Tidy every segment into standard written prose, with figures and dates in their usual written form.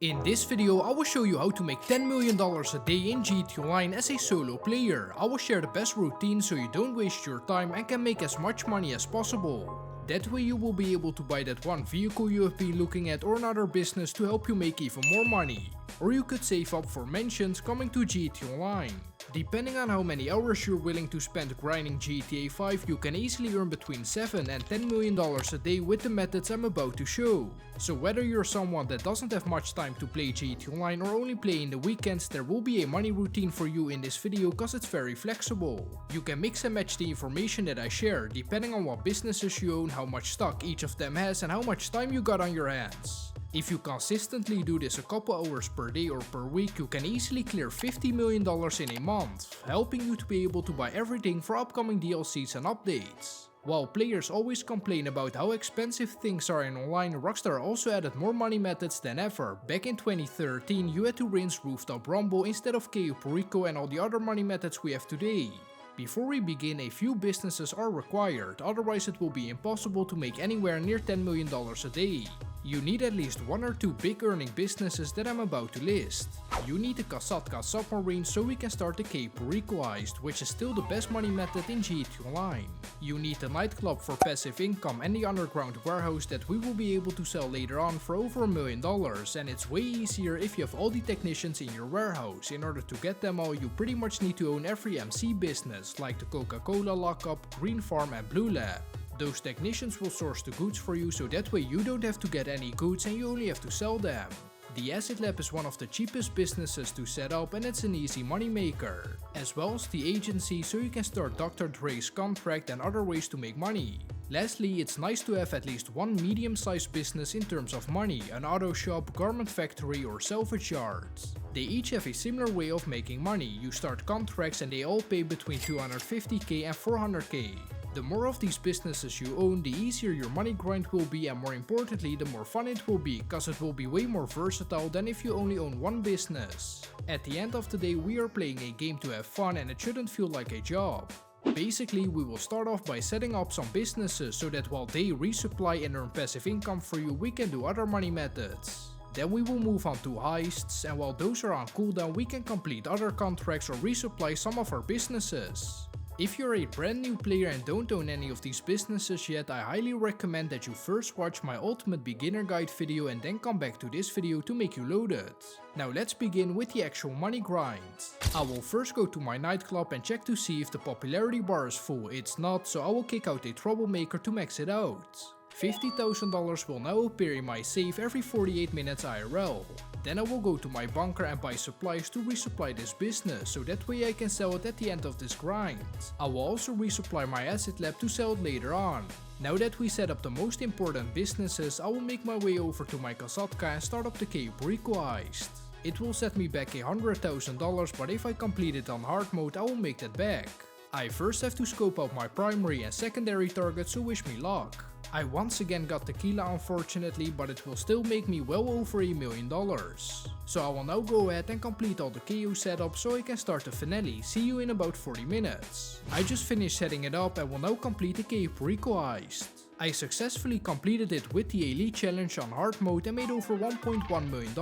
In this video, I will show you how to make $10 million a day in GTA Online as a solo player. I will share the best routine so you don't waste your time and can make as much money as possible. That way you will be able to buy that one vehicle you have been looking at or another business to help you make even more money. Or you could save up for mansions coming to GTA Online. Depending on how many hours you're willing to spend grinding GTA 5, you can easily earn between $7 and $10 million a day with the methods I'm about to show. So whether you're someone that doesn't have much time to play GTA Online or only play in the weekends, there will be a money routine for you in this video cause it's very flexible. You can mix and match the information that I share depending on what businesses you own, how much stock each of them has and how much time you got on your hands. If you consistently do this a couple hours per day or per week, you can easily clear $50 million in a month, helping you to be able to buy everything for upcoming DLCs and updates. While players always complain about how expensive things are in online, Rockstar also added more money methods than ever. Back in 2013, you had to rinse Rooftop Rumble instead of Cayo Perico and all the other money methods we have today. Before we begin, a few businesses are required, otherwise it will be impossible to make anywhere near $10 million a day. You need at least one or two big earning businesses that I'm about to list. You need a Kasatka submarine so we can start the Cayo Perico heist, which is still the best money method in GTA Online. You need a nightclub for passive income and the underground warehouse that we will be able to sell later on for over $1 million, and it's way easier if you have all the technicians in your warehouse. In order to get them all, you pretty much need to own every MC business like the Coca-Cola Lockup, Green Farm and Blue Lab. Those technicians will source the goods for you so that way you don't have to get any goods and you only have to sell them. The Acid Lab is one of the cheapest businesses to set up and it's an easy money maker. As well as the agency so you can start Dr. Dre's contract and other ways to make money. Lastly, it's nice to have at least one medium-sized business in terms of money, an auto shop, garment factory or salvage yards. They each have a similar way of making money. You start contracts and they all pay between $250k and $400k. The more of these businesses you own, the easier your money grind will be and more importantly, the more fun it will be, cause it will be way more versatile than if you only own one business. At the end of the day, we are playing a game to have fun and it shouldn't feel like a job. Basically, we will start off by setting up some businesses so that while they resupply and earn passive income for you, we can do other money methods. Then we will move on to heists, and while those are on cooldown, we can complete other contracts or resupply some of our businesses. If you're a brand new player and don't own any of these businesses yet, I highly recommend that you first watch my ultimate beginner guide video and then come back to this video to make you loaded. Now let's begin with the actual money grind. I will first go to my nightclub and check to see if the popularity bar is full. It's not, so I will kick out a troublemaker to max it out. $50,000 will now appear in my safe every 48 minutes IRL. Then I will go to my bunker and buy supplies to resupply this business, so that way I can sell it at the end of this grind. I will also resupply my Acid Lab to sell it later on. Now that we set up the most important businesses, I will make my way over to my Kasatka and start up the Cayo Perico heist. It will set me back $100,000, but if I complete it on hard mode, I will make that back. I first have to scope out my primary and secondary targets, so wish me luck. I once again got tequila unfortunately, but it will still make me well over $1 million. So I will now go ahead and complete all the KO setup so I can start the finale. See you in about 40 minutes. I just finished setting it up and will now complete the Cayo Perico heist. I successfully completed it with the Elite Challenge on hard mode and made over $1.1 million.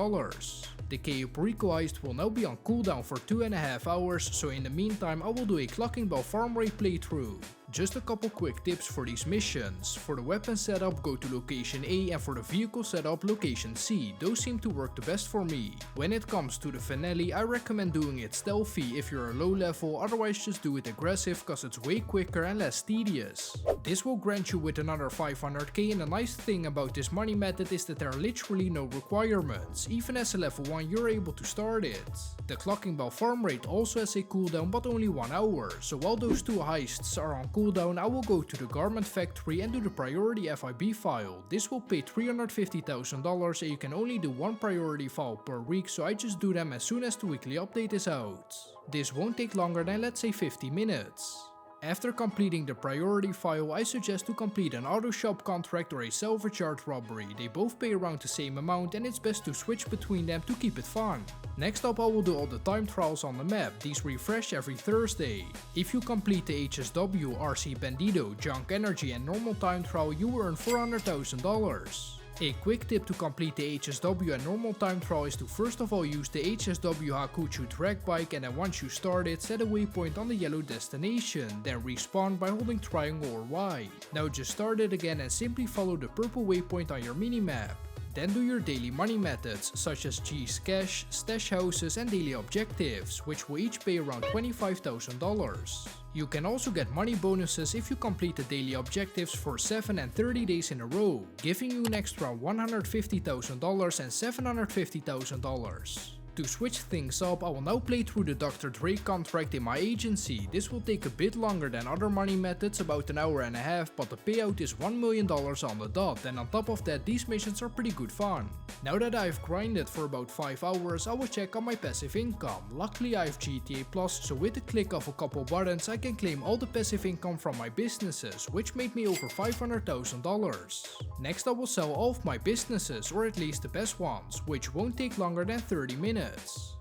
The Cayo Perico heist will now be on cooldown for 2.5 hours, so in the meantime I will do a Clocking Bell farm raid playthrough. Just a couple quick tips for these missions. For the weapon setup, go to location A, and for the vehicle setup, location C. Those seem to work the best for me. When it comes to the finale, I recommend doing it stealthy if you're a low level, otherwise just do it aggressive cause it's way quicker and less tedious. This will grant you with another 500k, and the nice thing about this money method is that there are literally no requirements. Even as a level 1 you're able to start it. The Clocking Bell farm rate also has a cooldown but only 1 hour, so while those two heists are on cooldown, I will go to the garment factory and do the priority FIB file. This will pay $350,000 and you can only do one priority file per week, so I just do them as soon as the weekly update is out. This won't take longer than let's say 50 minutes. After completing the priority file, I suggest to complete an auto shop contract or a salvage yard robbery. They both pay around the same amount and it's best to switch between them to keep it fun. Next up, I will do all the time trials on the map. These refresh every Thursday. If you complete the HSW, RC Bandido, Junk Energy and normal time trial, you will earn $400,000. A quick tip to complete the HSW and normal time trial is to first of all use the HSW Hakuchu drag bike, and then once you start it, set a waypoint on the yellow destination, then respawn by holding triangle or Y. Now just start it again and simply follow the purple waypoint on your minimap. Then do your daily money methods such as G's Cash, stash houses and daily objectives, which will each pay around $25,000. You can also get money bonuses if you complete the daily objectives for 7 and 30 days in a row, giving you an extra $150,000 and $750,000. To switch things up, I will now play through the Dr. Dre contract in my agency. This will take a bit longer than other money methods, about an hour and a half, but the payout is $1 million on the dot, and on top of that, these missions are pretty good fun. Now that I've grinded for about 5 hours, I will check on my passive income. Luckily I have GTA Plus, so with the click of a couple buttons I can claim all the passive income from my businesses, which made me over $500,000. Next I will sell all of my businesses, or at least the best ones, which won't take longer than 30 minutes.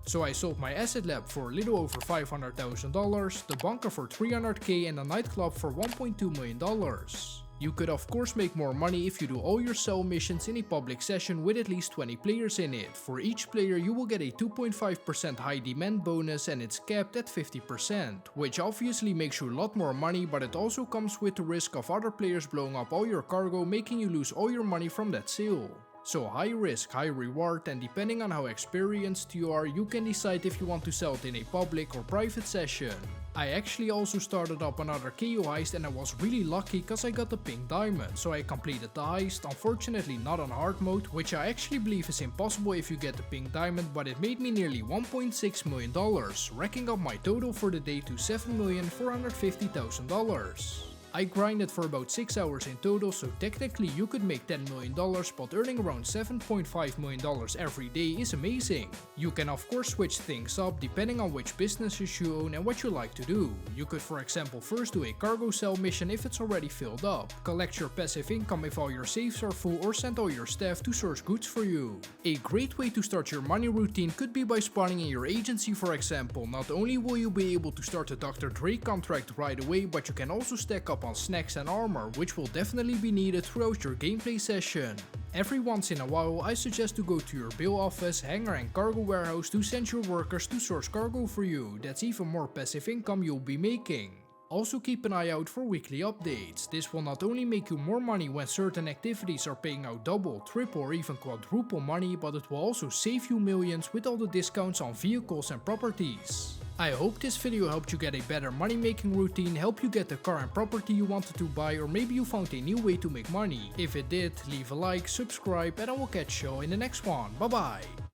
So I sold my asset lab for a little over $500,000, the bunker for $300k and the nightclub for $1.2 million. You could of course make more money if you do all your sell missions in a public session with at least 20 players in it. For each player you will get a 2.5% high demand bonus, and it's capped at 50%, which obviously makes you a lot more money, but it also comes with the risk of other players blowing up all your cargo, making you lose all your money from that sale. So high risk, high reward, and depending on how experienced you are, you can decide if you want to sell it in a public or private session. I actually also started up another KO heist, and I was really lucky cause I got the pink diamond, so I completed the heist, unfortunately not on hard mode, which I actually believe is impossible if you get the pink diamond, but it made me nearly $1.6 million, racking up my total for the day to $7,450,000. I grinded for about 6 hours in total, so technically you could make $10 million, but earning around $7.5 million every day is amazing. You can of course switch things up depending on which businesses you own and what you like to do. You could for example first do a cargo sell mission if it's already filled up, collect your passive income if all your safes are full, or send all your staff to source goods for you. A great way to start your money routine could be by spawning in your agency for example. Not only will you be able to start the Dr. Dre contract right away, but you can also stack up on snacks and armor, which will definitely be needed throughout your gameplay session. Every once in a while I suggest to go to your bail office, hangar and cargo warehouse to send your workers to source cargo for you. That's even more passive income you'll be making. Also keep an eye out for weekly updates. This will not only make you more money when certain activities are paying out double, triple or even quadruple money, but it will also save you millions with all the discounts on vehicles and properties. I hope this video helped you get a better money making routine, help you get the car and property you wanted to buy, or maybe you found a new way to make money. If it did, leave a like, subscribe, and I will catch you in the next one. Bye bye!